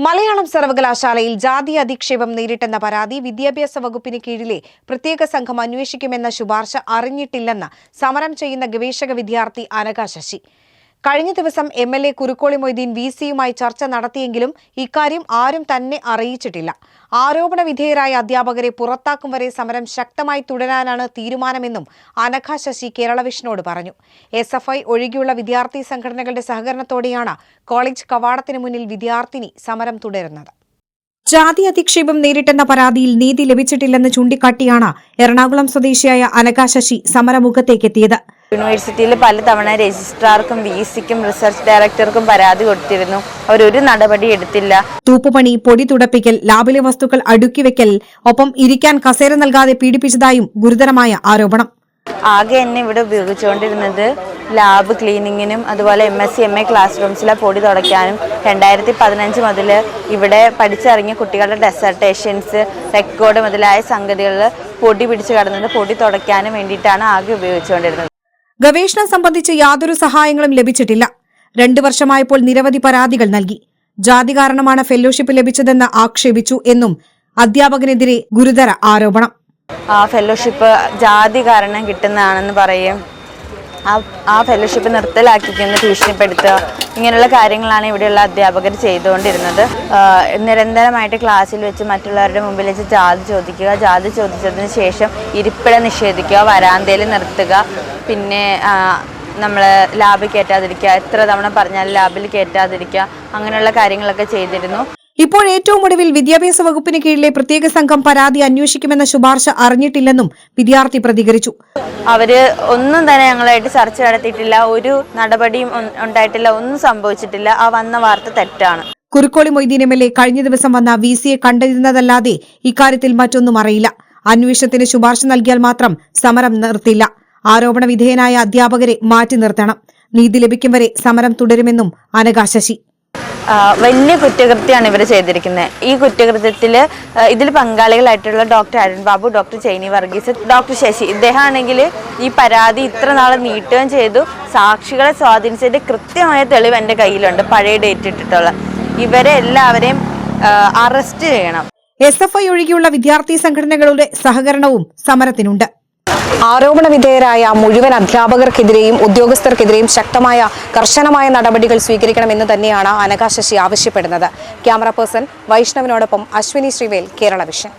മലയാളം സർവകലാശാലയിൽ ജാതി അധിക്ഷേപം നേരിട്ടെന്ന പരാതി വിദ്യാഭ്യാസ വകുപ്പിന് കീഴിലെ പ്രത്യേക സംഘം അന്വേഷിക്കുമെന്ന ശുപാർശ അറിഞ്ഞിട്ടില്ലെന്ന് സമരം ചെയ്യുന്ന ഗവേഷക വിദ്യാർത്ഥി അനഘ ശശി. കഴിഞ്ഞ ദിവസം MLA കുറുക്കോളി മൊയ്തീൻ VC-യുമായി ചർച്ച നടത്തിയെങ്കിലും ഇക്കാര്യം ആരും തന്നെ അറിയിച്ചിട്ടില്ല. ആരോപണ വിധേയരായ അധ്യാപകരെ പുറത്താക്കും വരെ സമരം ശക്തമായി തുടരാനാണ് തീരുമാനമെന്നും അനഘ ശശി കേരള വിഷനോട് പറഞ്ഞു. SFI ഒഴികെയുള്ള വിദ്യാർത്ഥി സംഘടനകളുടെ സഹകരണത്തോടെയാണ് കോളേജ് കവാടത്തിന് മുന്നിൽ വിദ്യാർത്ഥിനി സമരം തുടരുന്നത്. ജാതി അധിക്ഷേപം നേരിട്ടെന്ന പരാതിയിൽ നീതി ലഭിച്ചിട്ടില്ലെന്ന് ചൂണ്ടിക്കാട്ടിയാണ് എറണാകുളം സ്വദേശിയായ അനഘ ശശി സമരമുഖത്തേക്കെത്തിയത്. യൂണിവേഴ്സിറ്റിയിൽ പലതവണ രജിസ്ട്രാർക്കും VC-ക്കും റിസർച്ച് ഡയറക്ടർക്കും പരാതി കൊടുത്തിരുന്നു. അവരൊരു നടപടി എടുത്തില്ല. തൂപ്പുപണി, പൊടി തുടപ്പിക്കൽ, ലാബിലെ വസ്തുക്കൾ അടുക്കിവെക്കൽ, ഒപ്പം ഇരിക്കാൻ കസേര നൽകാതെ പീഡിപ്പിച്ചതായും ഗുരുതരമായ ആരോപണം. ആകെ എന്നെ ഇവിടെ ഉപയോഗിച്ചുകൊണ്ടിരുന്നത് ലാബ് ക്ലീനിങ്ങിനും അതുപോലെ MSc MA ക്ലാസ് റൂംസിലെ പൊടി തുടയ്ക്കാനും 2015 മുതൽ ഇവിടെ പഠിച്ചിറങ്ങിയ കുട്ടികളുടെ ഡെസർട്ടേഷൻസ്, റെക്കോർഡ് മുതലായ സംഗതികളിൽ പൊടി പിടിച്ചു കടന്നത് പൊടി തുടയ്ക്കാനും വേണ്ടിയിട്ടാണ് ആകെ ഉപയോഗിച്ചുകൊണ്ടിരുന്നത്. ഗവേഷണം സംബന്ധിച്ച് യാതൊരു സഹായങ്ങളും ലഭിച്ചിട്ടില്ല. 2 വർഷമായപ്പോൾ നിരവധി പരാതികൾ നൽകി. ജാതി കാരണമാണ് ഫെലോഷിപ്പ് ലഭിച്ചതെന്ന് ആക്ഷേപിച്ചു എന്നും അധ്യാപകനെതിരെ ഗുരുതര ആരോപണം. ഫെലോഷിപ്പ് ജാതി കാരണം കിട്ടുന്നതാണെന്ന് പറയും. ആ ഫെലോഷിപ്പ് നിർത്തലാക്കിക്കുന്ന ഭീഷണിപ്പെടുത്തുക, ഇങ്ങനെയുള്ള കാര്യങ്ങളാണ് ഇവിടെയുള്ള അധ്യാപകർ ചെയ്തുകൊണ്ടിരുന്നത്. നിരന്തരമായിട്ട് ക്ലാസ്സിൽ വെച്ച് മറ്റുള്ളവരുടെ മുമ്പിൽ വെച്ച് ജാതി ചോദിക്കുക, ജാതി ചോദിച്ചതിന് ശേഷം ഇരിപ്പിട നിഷേധിക്കുക, വരാന്തയിൽ നിർത്തുക, പിന്നെ നമ്മൾ ലാബിൽ കയറ്റാതിരിക്കുക, എത്ര തവണ പറഞ്ഞാൽ ലാബിൽ കയറ്റാതിരിക്കുക, അങ്ങനെയുള്ള കാര്യങ്ങളൊക്കെ ചെയ്തിരുന്നു. ഇപ്പോൾ ഏറ്റവും ഒടുവിൽ വിദ്യാഭ്യാസ വകുപ്പിന് കീഴിലെ പ്രത്യേക സംഘം പരാതി അന്വേഷിക്കുമെന്ന ശുപാർശ അറിഞ്ഞിട്ടില്ലെന്നും വിദ്യാർത്ഥി പ്രതികരിച്ചു. അവര് ഒന്നും തന്നെ ഞങ്ങളായിട്ട് ചർച്ച നടത്തിയിട്ടില്ല, ഒരു നടപടിയും ഉണ്ടായിട്ടില്ല, ഒന്നും സംഭവിച്ചിട്ടില്ല. ആ വന്ന വാർത്ത തെറ്റാണ്. കുറുക്കോളി മൊയ്തീൻ MLA കഴിഞ്ഞ ദിവസം വന്ന VC-യെ കണ്ടിരുന്നതല്ലാതെ ഇക്കാര്യത്തിൽ മറ്റൊന്നും അറിയില്ല. അന്വേഷണത്തിന് ശുപാർശ നൽകിയാൽ മാത്രം സമരം നിർത്തില്ല. ആരോപണ വിധേയനായ അധ്യാപകരെ മാറ്റി നിർത്തണം. നീതി ലഭിക്കും വരെ സമരം തുടരുമെന്നും അനഘ ശശി. വലിയ കുറ്റകൃത്യമാണ് ഇവർ ചെയ്തിരിക്കുന്നത്. ഈ കുറ്റകൃത്യത്തിൽ ഇതിൽ പങ്കാളികളായിട്ടുള്ള doctor Arun Babu, doctor Chaini Varghese, doctor Shashi, ഇദ്ദേഹമാണെങ്കിൽ ഈ പരാതി ഇത്ര നാൾ നീട്ടുകയും ചെയ്തു. സാക്ഷികളെ സ്വാധീനിച്ചതിന്റെ കൃത്യമായ തെളിവ് എൻ്റെ കയ്യിലുണ്ട്, പഴയ ഡേറ്റ് ഇട്ടിട്ടുള്ള. ഇവരെ എല്ലാവരെയും അറസ്റ്റ് ചെയ്യണം. SFI ഒഴികെയുള്ള വിദ്യാർത്ഥി സംഘടനകളുടെ സഹകരണവും സമരത്തിനുണ്ട്. ആരോപണ വിധേയരായ മുഴുവൻ അധ്യാപകർക്കെതിരെയും ഉദ്യോഗസ്ഥർക്കെതിരെയും ശക്തമായ കർശനമായ നടപടികൾ സ്വീകരിക്കണമെന്ന് തന്നെയാണ് അനഘ ശശി ആവശ്യപ്പെടുന്നത്. ക്യാമറ പേഴ്സൺ വൈഷ്ണവിനോടൊപ്പം അശ്വിനി ശ്രീവേൽ, കേരള വിഷൻ.